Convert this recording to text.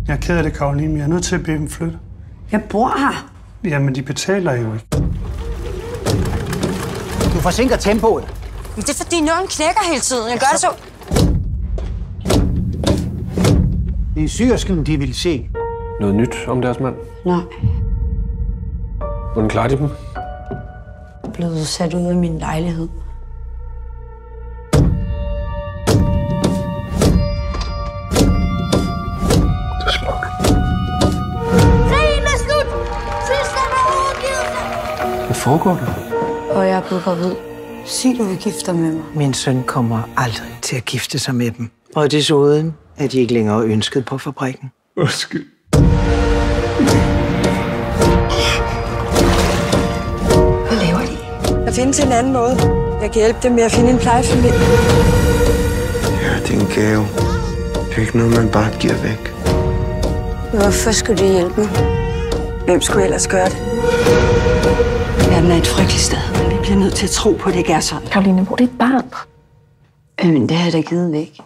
Jeg er ked af det, Karoline, men jeg er nødt til at bede dem flytte. Jeg bor her. Jamen, de betaler jo ikke. Du forsinker tempoet. Men det er fordi nålen knækker hele tiden. Jeg gør det så... Det er syrsken, de vil se. Noget nyt om deres mand? Nej. Hvordan klarer de dem? Jeg er blevet sat ud af min lejlighed. Det er smuk. Krigen er slut! Tyskland er overgivet! Hvad foregår der? Og jeg er blevet gravid. Sig, du vil gifte dig med mig. Min søn kommer aldrig til at gifte sig med dem. Og desuden er de ikke længere ønsket på fabrikken. Undskyld. Hvad laver de? Der findes en anden måde. Jeg kan hjælpe dem med at finde en plejefamilie. Ja, det er en gave. Det er ikke noget, man bare giver væk. Hvorfor skulle de hjælpe mig? Hvem skulle ellers gøre det? Verden er et frygteligt sted, men vi bliver nødt til at tro på, at det ikke er sådan. Karoline, hvor er dit barn? Men det har jeg da givet væk.